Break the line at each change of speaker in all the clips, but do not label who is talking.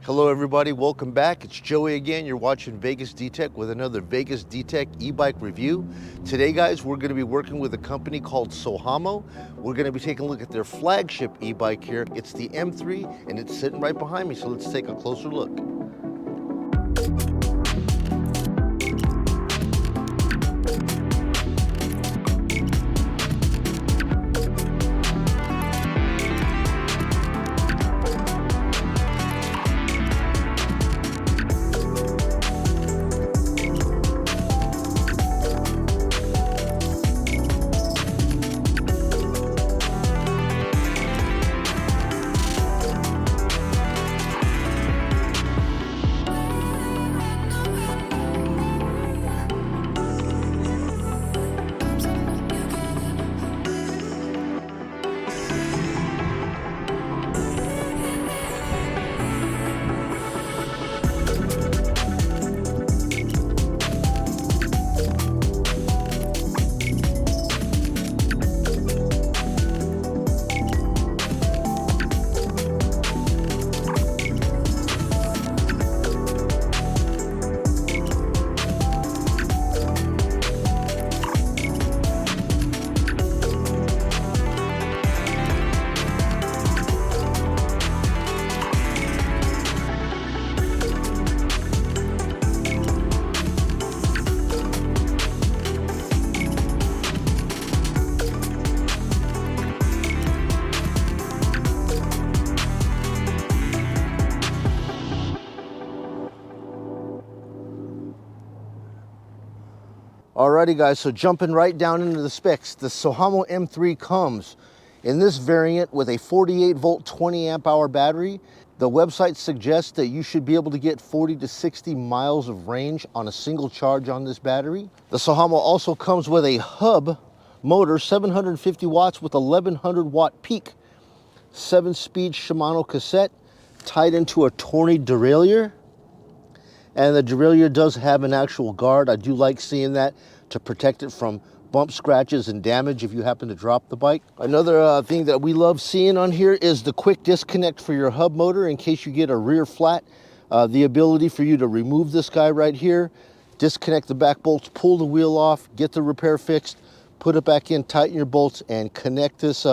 Hello everybody, welcome back. It's Joey again. You're watching VegasDtech with another VegasDtech e-bike review. Today guys, we're going to be working with a company called Sohamo. We're going to be taking a look at their flagship e-bike here. It's the M3 and it's sitting right behind me, so let's take a closer look. Alrighty guys, so jumping right down into the specs, the Sohamo M3 comes in this variant with a 48 volt 20 amp hour battery. The website suggests that you should be able to get 40 to 60 miles of range on a single charge on this battery. The Sohamo also comes with a hub motor, 750 watts with 1100 watt peak, 7-speed Shimano cassette tied into a Torney derailleur. And the derailleur does have an actual guard. I do like seeing that to protect it from bump scratches and damage if you happen to drop the bike. Another thing that we love seeing on here is the quick disconnect for your hub motor in case you get a rear flat. The ability for you to remove this guy right here, disconnect the back bolts, pull the wheel off, get the repair fixed, put it back in, tighten your bolts, and connect this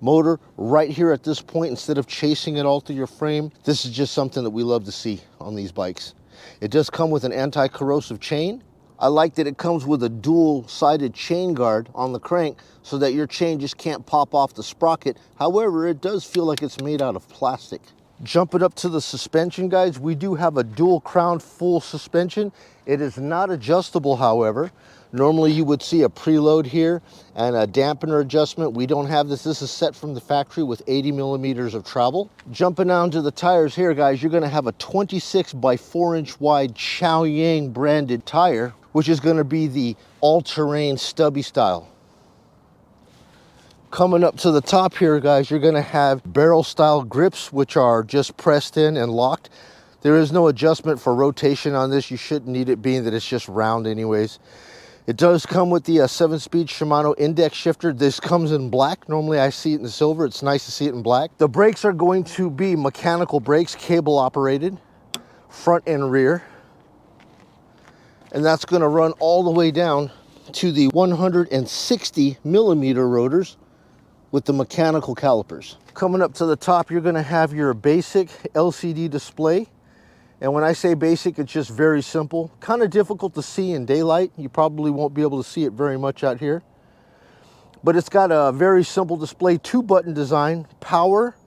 motor right here at this point instead of chasing it all through your frame. This is just something that we love to see on these bikes. It does come with an anti-corrosive chain. I like that it comes with a dual-sided chain guard on the crank so that your chain just can't pop off the sprocket. However, it does feel like it's made out of plastic. Jumping up to the suspension, guys, we do have a dual crown full suspension. It is not adjustable, however. Normally you would see a preload here and a dampener adjustment. We don't have this. This is set from the factory with 80 millimeters of travel. Jumping down to the tires here, guys, you're gonna have a 26 by 4 inch wide Chaoyang branded tire, which is gonna be the all-terrain stubby style. Coming up to the top here, guys, you're gonna have barrel style grips, which are just pressed in and locked. There is no adjustment for rotation on this. You shouldn't need it, being that it's just round anyways. It does come with the 7-speed Shimano index shifter. This comes in black. Normally I see it in silver. It's nice to see it in black. The brakes are going to be mechanical brakes, cable operated, front and rear. And that's going to run all the way down to the 160 millimeter rotors with the mechanical calipers. Coming up to the top, you're going to have your basic LCD display. And when I say basic, it's just very simple. Kind of difficult to see in daylight. You probably won't be able to see it very much out here. But it's got a very simple display, 2-button design, power,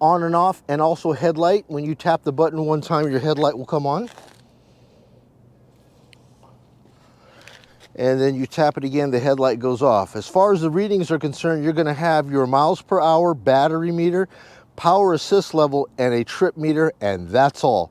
on and off, and also headlight. When you tap the button one time, your headlight will come on. And then you tap it again, the headlight goes off. As far as the readings are concerned, you're gonna have your miles per hour, battery meter, power assist level, and a trip meter, and that's all.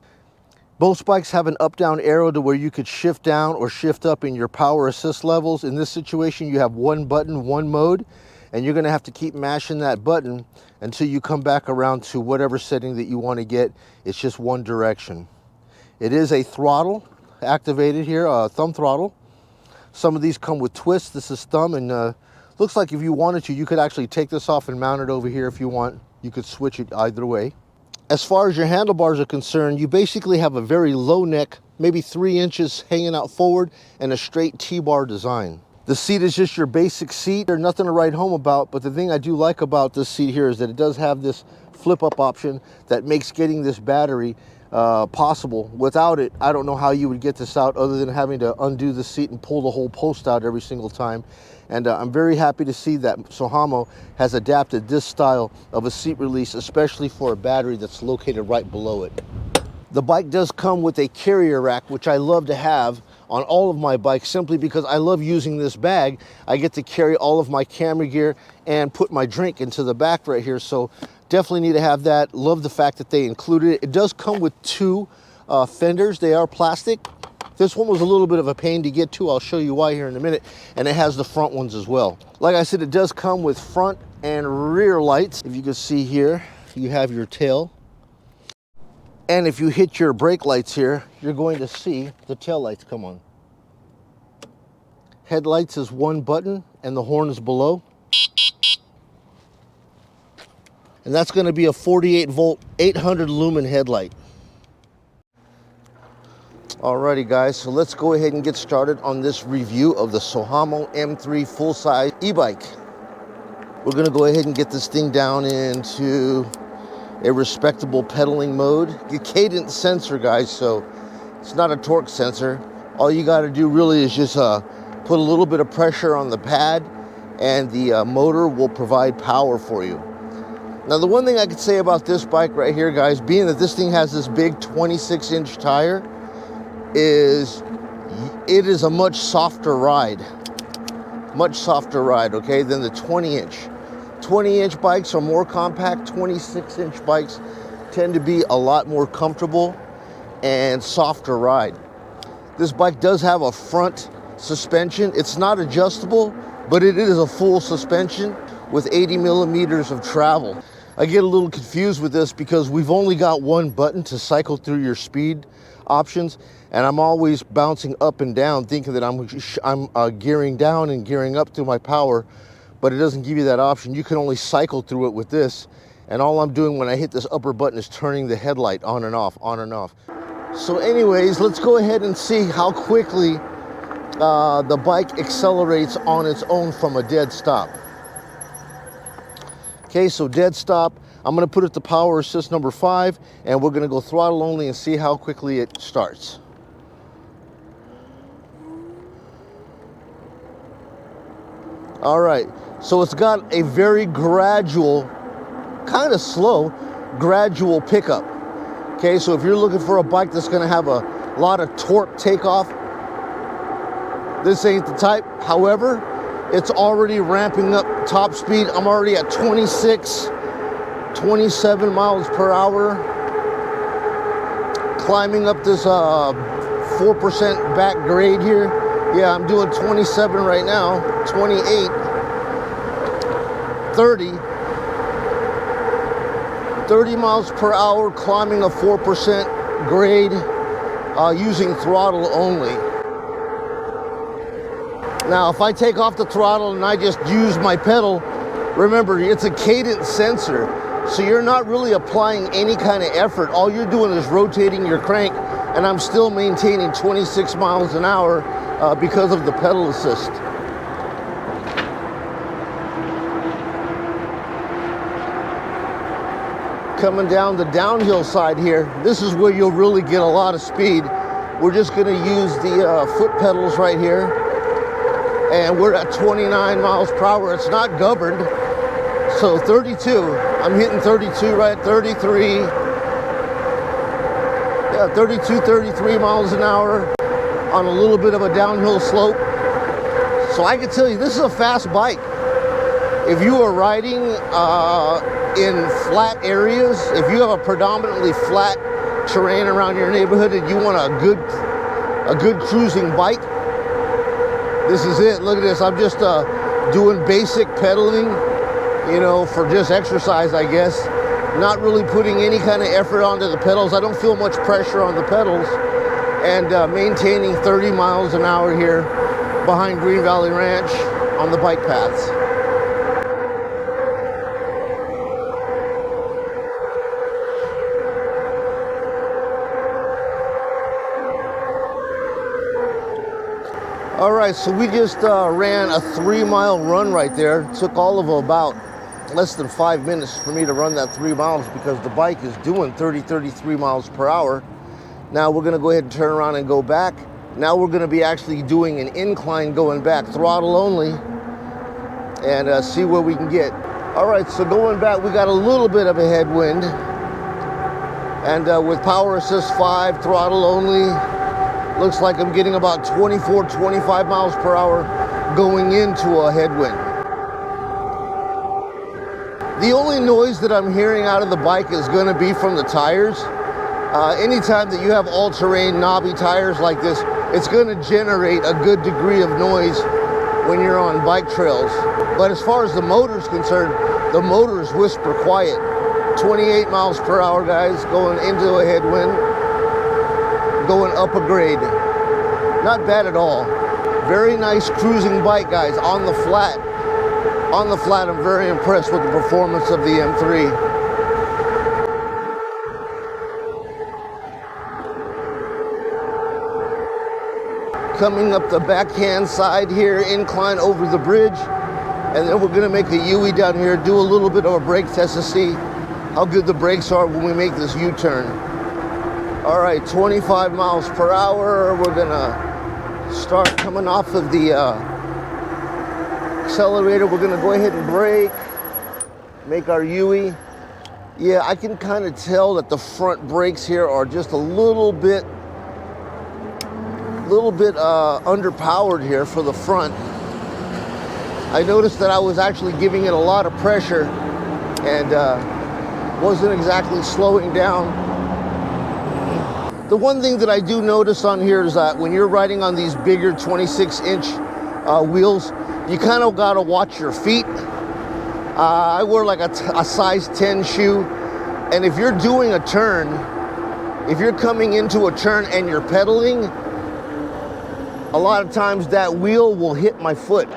Both bikes have an up-down arrow to where you could shift down or shift up in your power assist levels. In this situation, you have one button, one mode, and you're gonna have to keep mashing that button until you come back around to whatever setting that you wanna get. It's just one direction. It is a throttle activated here, a thumb throttle. Some of these come with twists. This is thumb, and looks like if you wanted to, you could actually take this off and mount it over here if you want. You could switch it either way. As far as your handlebars are concerned, you basically have a very low neck, maybe 3 inches hanging out forward, and a straight T-bar design. The seat is just your basic seat. There's nothing to write home about, but the thing I do like about this seat here is that it does have this flip-up option that makes getting this battery possible. Without it, I don't know how you would get this out other than having to undo the seat and pull the whole post out every single time. And I'm very happy to see that Sohamo has adapted this style of a seat release, especially for a battery that's located right below it. The bike does come with a carrier rack, which I love to have on all of my bikes simply because I love using this bag. I get to carry all of my camera gear and put my drink into the back right here. So definitely need to have that. Love the fact that they included it. It does come with 2 fenders. They are plastic. This one was a little bit of a pain to get to. I'll show you why here in a minute. And it has the front ones as well. Like I said, it does come with front and rear lights. If you can see here, you have your tail. And if you hit your brake lights here, you're going to see the tail lights come on. Headlights is 1 button and the horn is below. And that's going to be a 48 volt, 800 lumen headlight. Alrighty guys, so let's go ahead and get started on this review of the Sohamo M3 full-size e-bike. We're going to go ahead and get this thing down into a respectable pedaling mode. Your cadence sensor, guys, so it's not a torque sensor. All you got to do really is just put a little bit of pressure on the pad and the motor will provide power for you. Now, the one thing I could say about this bike right here, guys, being that this thing has this big 26-inch tire, is it is a much softer ride, okay, than the 20-inch. 20-inch bikes are more compact. 26-inch bikes tend to be a lot more comfortable and softer ride. This bike does have a front suspension. It's not adjustable, but it is a full suspension with 80 millimeters of travel. I get a little confused with this because we've only got 1 button to cycle through your speed options, and I'm always bouncing up and down thinking that I'm gearing down and gearing up through my power, but it doesn't give you that option. You can only cycle through it with this, and all I'm doing when I hit this upper button is turning the headlight on and off, on and off. So anyways, let's go ahead and see how quickly the bike accelerates on its own from a dead stop. Okay, so dead stop, I'm going to put it to power assist number 5, and we're going to go throttle only and see how quickly it starts. All right, so it's got a very gradual, kind of slow, gradual pickup. Okay, so if you're looking for a bike that's going to have a lot of torque takeoff, this ain't the type. However, it's already ramping up top speed. I'm already at 26, 27 miles per hour. Climbing up this 4% back grade here. Yeah, I'm doing 27 right now, 28, 30 miles per hour, climbing a 4% grade using throttle only. Now, if I take off the throttle and I just use my pedal, remember, it's a cadence sensor, so you're not really applying any kind of effort. All you're doing is rotating your crank, and I'm still maintaining 26 miles an hour because of the pedal assist. Coming down the downhill side here, this is where you'll really get a lot of speed. We're just going to use the foot pedals right here. And we're at 29 miles per hour. It's not governed. So 32, I'm hitting 32, right? 33. Yeah, 32, 33 miles an hour on a little bit of a downhill slope. So I can tell you, this is a fast bike. If you are riding in flat areas, if you have a predominantly flat terrain around your neighborhood and you want a good cruising bike, this is it. Look at this. I'm just doing basic pedaling, you know, for just exercise, I guess. Not really putting any kind of effort onto the pedals. I don't feel much pressure on the pedals. And maintaining 30 miles an hour here behind Green Valley Ranch on the bike paths. right, so we just ran a 3-mile run right there. It took all of about less than 5 minutes for me to run that 3 miles because the bike is doing 33 miles per hour. Now we're gonna go ahead and turn around and go back. Now we're gonna be actually doing an incline going back, throttle only, and see where we can get. All right, so going back, we got a little bit of a headwind. And with power assist 5, throttle only, looks like I'm getting about 24, 25 miles per hour going into a headwind. The only noise that I'm hearing out of the bike is gonna be from the tires. Anytime that you have all-terrain knobby tires like this, it's gonna generate a good degree of noise when you're on bike trails. But as far as the motor is concerned, the motor is whisper quiet. 28 miles per hour, guys, going into a headwind, going up a grade. Not bad at all. Very nice cruising bike, guys, on the flat. On the flat, I'm very impressed with the performance of the M3. Coming up the backhand side here, incline over the bridge, and then we're gonna make a U-turn down here, do a little bit of a brake test to see how good the brakes are when we make this U-turn. All right, 25 miles per hour. We're gonna start coming off of the accelerator. We're gonna go ahead and brake, make our U-turn. Yeah, I can kind of tell that the front brakes here are just a little bit underpowered here for the front. I noticed that I was actually giving it a lot of pressure and wasn't exactly slowing down. The one thing that I do notice on here is that when you're riding on these bigger 26-inch wheels, you kind of gotta watch your feet. I wear like a size 10 shoe, and if you're doing a turn, if you're coming into a turn and you're pedaling, a lot of times that wheel will hit my foot.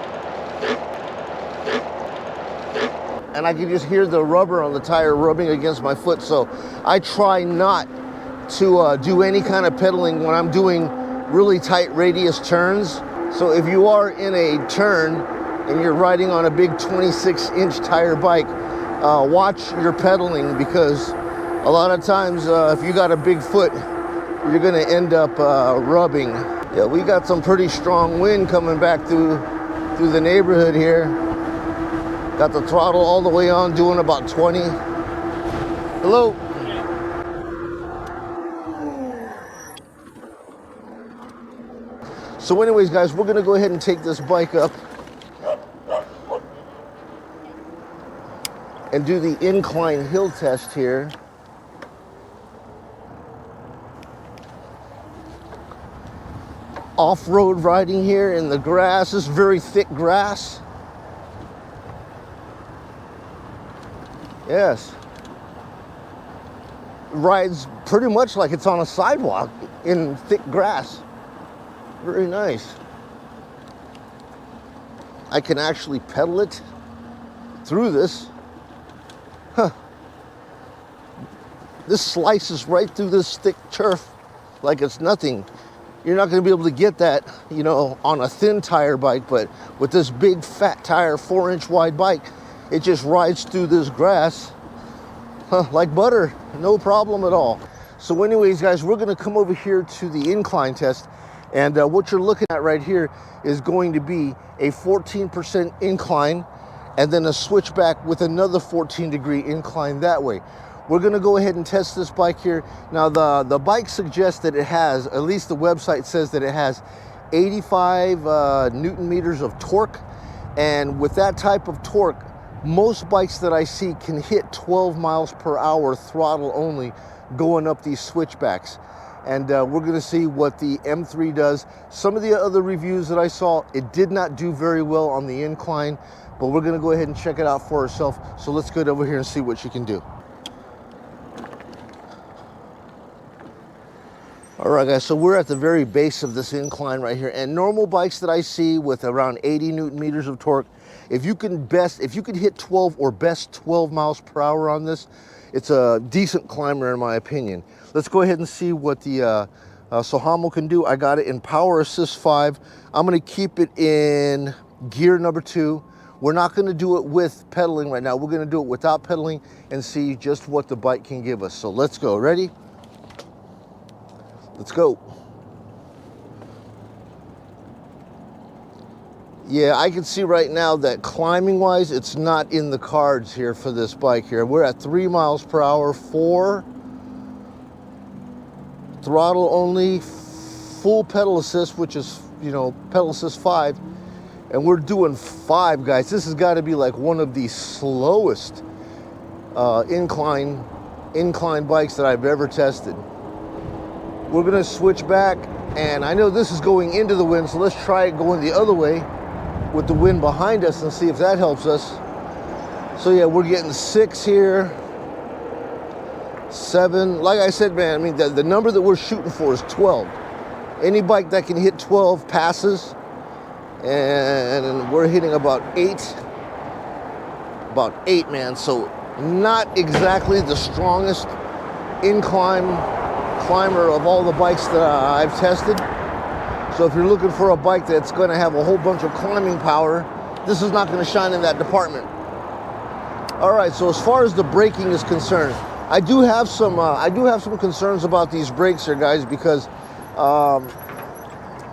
And I can just hear the rubber on the tire rubbing against my foot. So I try not to do any kind of pedaling when I'm doing really tight radius turns. So if you are in a turn and you're riding on a big 26-inch tire bike, watch your pedaling, because a lot of times if you got a big foot, you're gonna end up rubbing. Yeah, we got some pretty strong wind coming back through the neighborhood here. Got the throttle all the way on, doing about 20. Hello. So anyways, guys, we're gonna go ahead and take this bike up and do the incline hill test here. Off-road riding here in the grass. This is very thick grass. Yes. Rides pretty much like it's on a sidewalk in thick grass. Very nice. I can actually pedal it through this. Huh. This slices right through this thick turf like it's nothing. You're not going to be able to get that, you know, on a thin tire bike, but with this big fat tire, 4-inch wide bike, it just rides through this grass like butter, no problem at all. So anyways, guys, we're going to come over here to the incline test, and what you're looking at right here is going to be a 14% incline and then a switchback with another 14-degree incline that way. We're gonna go ahead and test this bike here. Now the bike suggests that it has, at least the website says that it has 85 Newton meters of torque. And with that type of torque, most bikes that I see can hit 12 miles per hour throttle only going up these switchbacks. And we're gonna see what the M3 does. Some of the other reviews that I saw, it did not do very well on the incline, but we're gonna go ahead and check it out for ourselves. So let's get over here and see what she can do. All right, guys, so we're at the very base of this incline right here, and normal bikes that I see with around 80 Newton meters of torque, if you can hit 12 or best 12 miles per hour on this, it's a decent climber in my opinion. Let's go ahead and see what the Sohamo can do. I got it in Power Assist 5. I'm going to keep it in gear number 2. We're not going to do it with pedaling right now. We're going to do it without pedaling and see just what the bike can give us. So let's go. Ready? Let's go. Yeah, I can see right now that climbing-wise, it's not in the cards here for this bike here. We're at 3 miles per hour, 4. Throttle only, full pedal assist, which is, you know, pedal assist 5. And we're doing 5, guys. This has got to be like one of the slowest incline bikes that I've ever tested. We're going to switch back, and I know this is going into the wind, so let's try it going the other way with the wind behind us and see if that helps us. So yeah, we're getting 6 here, 7. Like I said, man, I mean, the number that we're shooting for is 12. Any bike that can hit 12 passes, and we're hitting about 8. About 8, man. So not exactly the strongest climber of all the bikes that I've tested. So if you're looking for a bike that's going to have a whole bunch of climbing power, this is not going to shine in that department. All right, so as far as the braking is concerned, I do have some concerns about these brakes here, guys, because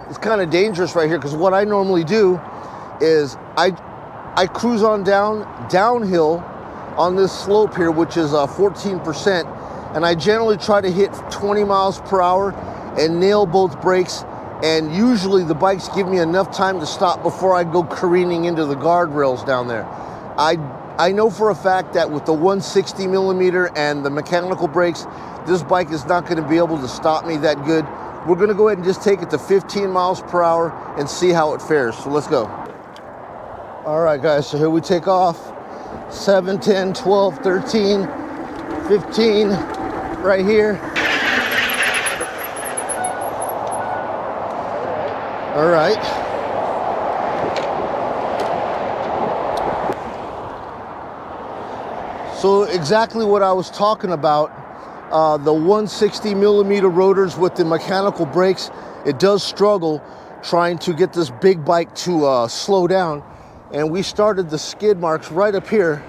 it's kind of dangerous right here. Because what I normally do is I cruise on downhill on this slope here, which is 14%, and I generally try to hit 20 miles per hour and nail both brakes. And usually the bikes give me enough time to stop before I go careening into the guardrails down there. I know for a fact that with the 160 millimeter and the mechanical brakes, this bike is not going to be able to stop me that good. We're going to go ahead and just take it to 15 miles per hour and see how it fares. So let's go. All right, guys, so here we take off. 7, 10, 12, 13, 15, right here. All right. So exactly what I was talking about, the 160 millimeter rotors with the mechanical brakes, it does struggle trying to get this big bike to slow down. And we started the skid marks right up here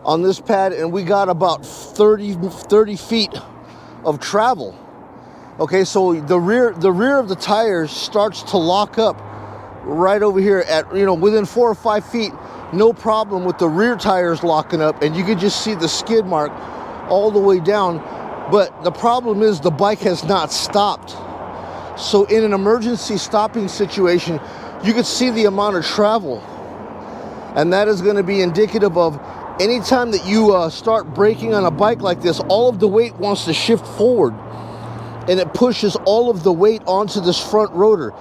on this pad, and we got about 30 feet of travel. Okay, so the rear of the tires starts to lock up right over here at, you know, within 4 or 5 feet, no problem with the rear tires locking up, and you can just see the skid mark all the way down. But the problem is the bike has not stopped. So in an emergency stopping situation, you could see the amount of travel, and that is going to be indicative of anytime that you start braking on a bike like this, all of the weight wants to shift forward, and it pushes all of the weight onto this front rotor.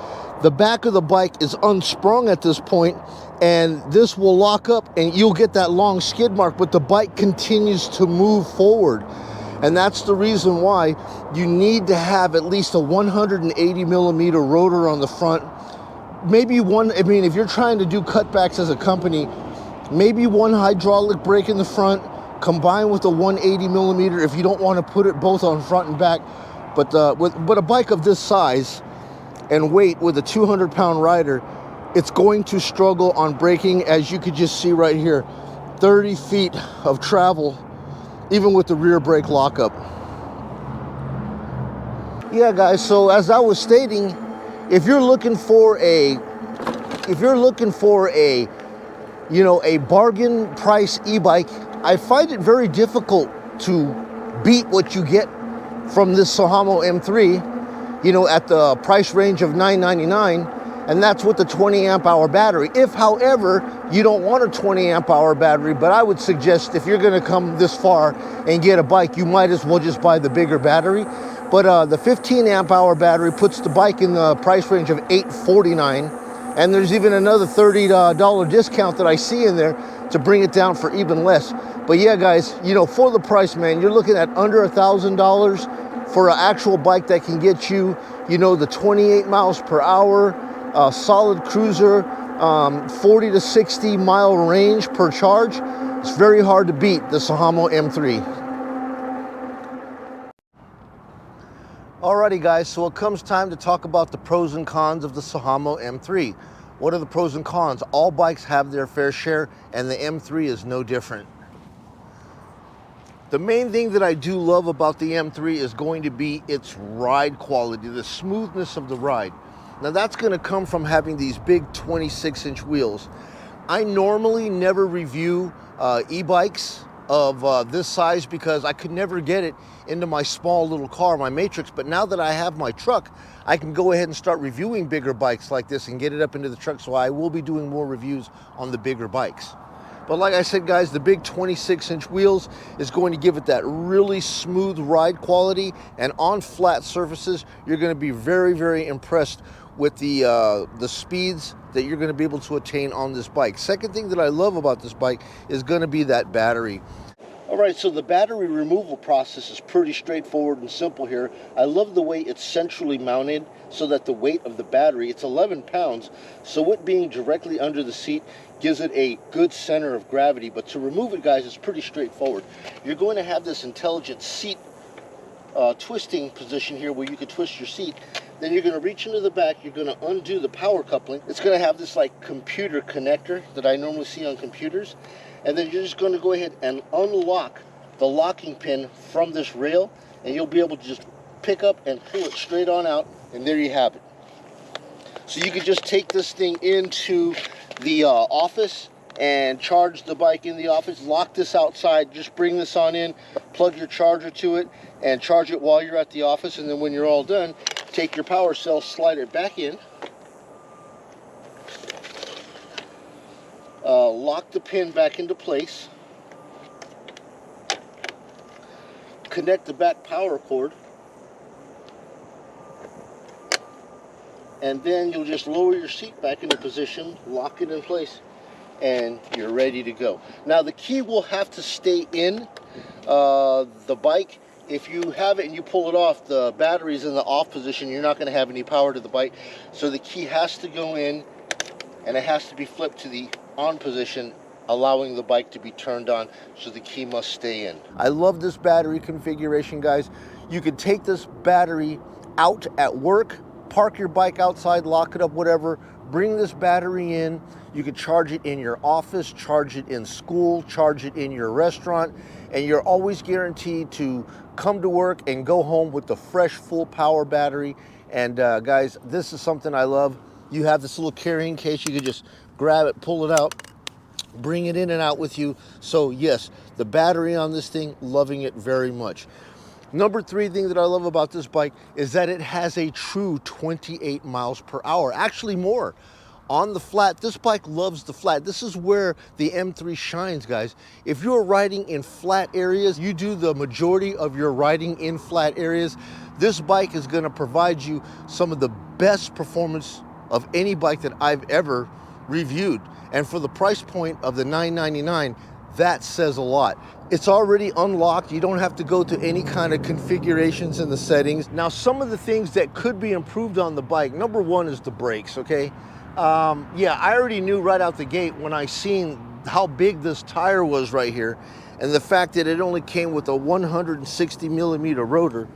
The back of the bike is unsprung at this point, and this will lock up, and you'll get that long skid mark, but the bike continues to move forward. And that's the reason why you need to have at least a 180 millimeter rotor on the front. Maybe one, I mean, if you're trying to do cutbacks as a company, maybe one hydraulic brake in the front combined with a 180 millimeter if you don't want to put it both on front and back. But a bike of this size and weight with a 200-pound rider, it's going to struggle on braking, as you could just see right here. 30 feet of travel, even with the rear brake lockup. Yeah, guys, so as I was stating, if you're looking for a, you know, a bargain price e-bike, I find it very difficult to beat what you get from this Sohamo M3, you know, at the price range of $999, and that's with the 20 amp hour battery. If, however, you don't want a 20 amp hour battery, but I would suggest if you're gonna come this far and get a bike, you might as well just buy the bigger battery. But the 15 amp hour battery puts the bike in the price range of $849, and there's even another $30 discount that I see in there to bring it down for even less. But yeah, guys, you know, for the price, man, you're looking at under $1,000 for an actual bike that can get you, you know, the 28 miles per hour, solid cruiser, 40 to 60 mile range per charge. It's very hard to beat the Sohamo M3. Alrighty guys, so it comes time to talk about the pros and cons of the Sohamo M3. What are the pros and cons? All bikes have their fair share, and the M3 is no different. The main thing that I do love about the M3 is going to be its ride quality, the smoothness of the ride. Now that's going to come from having these big 26-inch wheels. I normally never review e-bikes of this size because I could never get it into my small little car, my Matrix, but now that I have my truck, I can go ahead and start reviewing bigger bikes like this and get it up into the truck, so I will be doing more reviews on the bigger bikes. But like I said guys, the big 26-inch wheels is going to give it that really smooth ride quality, and on flat surfaces, you're going to be very, very impressed with the speeds that you're going to be able to attain on this bike. Second thing that I love about this bike is going to be that battery. All right, so the battery removal process is pretty straightforward and simple here. I love the way it's centrally mounted so that the weight of the battery, it's 11 pounds, so it being directly under the seat gives it a good center of gravity. But to remove it, guys, it's pretty straightforward. You're going to have this intelligent seat twisting position here where you can twist your seat. Then you're going to reach into the back, you're going to undo the power coupling. It's going to have this like computer connector that I normally see on computers. And then you're just going to go ahead and unlock the locking pin from this rail, and you'll be able to just pick up and pull it straight on out, and there you have it. So you could just take this thing into the office and charge the bike in the office, lock this outside, just bring this on in, plug your charger to it, and charge it while you're at the office, and then when you're all done, take your power cell, slide it back in, lock the pin back into place, connect the back power cord, and then you'll just lower your seat back into position, lock it in place, and you're ready to go. Now the key will have to stay in the bike. If you have it and you pull it off, the battery's in the off position, you're not going to have any power to the bike. So the key has to go in, and it has to be flipped to the on position, allowing the bike to be turned on, so the key must stay in. I love this battery configuration, guys. You can take this battery out at work, park your bike outside, lock it up, whatever, bring this battery in. You can charge it in your office, charge it in school, charge it in your restaurant, and you're always guaranteed to come to work and go home with the fresh, full power battery. And guys, this is something I love. You have this little carrying case, you can just grab it, pull it out, bring it in and out with you. So yes, the battery on this thing, loving it very much. Number three thing that I love about this bike is that it has a true 28 miles per hour, actually more. On the flat, this bike loves the flat. This is where the M3 shines, guys. If you're riding in flat areas, you do the majority of your riding in flat areas, this bike is gonna provide you some of the best performance of any bike that I've ever reviewed. And for the price point of the $999, that says a lot. It's already unlocked. You don't have to go to any kind of configurations in the settings. Now, some of the things that could be improved on the bike, number one is the brakes, okay? Yeah, I already knew right out the gate when I seen how big this tire was right here, and the fact that it only came with a 160 millimeter rotor,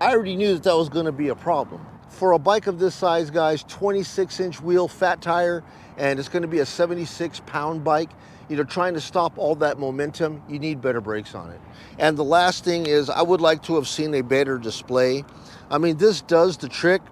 I already knew that that was gonna be a problem. For a bike of this size, guys, 26-inch wheel, fat tire, and it's gonna be a 76-pound bike, you know, trying to stop all that momentum, you need better brakes on it. And the last thing is, I would like to have seen a better display. I mean, this does the trick,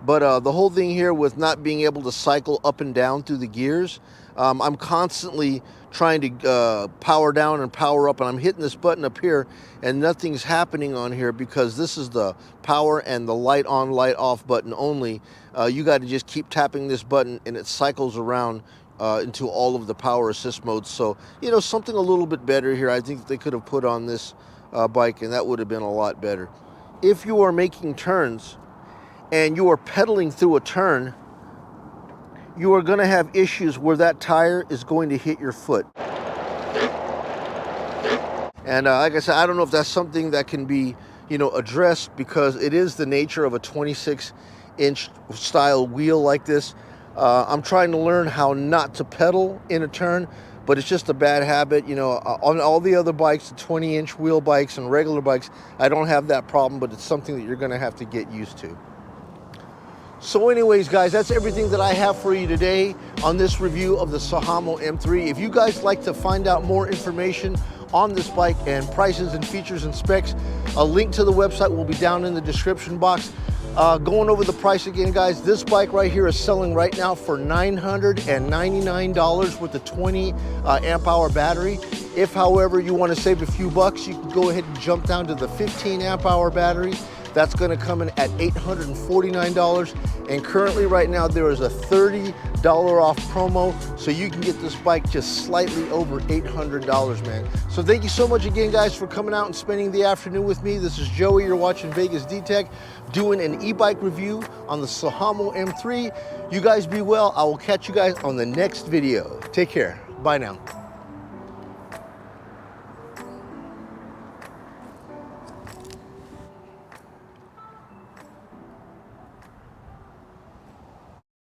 but the whole thing here with not being able to cycle up and down through the gears, I'm constantly trying to power down and power up, and I'm hitting this button up here and nothing's happening on here because this is the power and the light on, light off button only. You got to just keep tapping this button and it cycles around into all of the power assist modes. So, you know, something a little bit better here I think they could have put on this bike, and that would have been a lot better. If you are making turns and you are pedaling through a turn, you are going to have issues where that tire is going to hit your foot. And like I said, I don't know if that's something that can be, you know, addressed, because it is the nature of a 26-inch style wheel like this. I'm trying to learn how not to pedal in a turn, but it's just a bad habit. You know, on all the other bikes, the 20-inch wheel bikes and regular bikes, I don't have that problem, but it's something that you're gonna have to get used to. So anyways, guys, that's everything that I have for you today on this review of the Sohamo M3. If you guys like to find out more information on this bike and prices and features and specs, a link to the website will be down in the description box. Going over the price again, guys, this bike right here is selling right now for $999 with the 20 amp hour battery. If, however, you want to save a few bucks, you can go ahead and jump down to the 15 amp hour battery. That's going to come in at $849, and currently right now there is a $30 off promo, so you can get this bike just slightly over $800, man. So thank you so much again, guys, for coming out and spending the afternoon with me. This is Joey. You're watching VegasDtech, doing an e-bike review on the Sohamo M3. You guys be well. I will catch you guys on the next video. Take care. Bye now.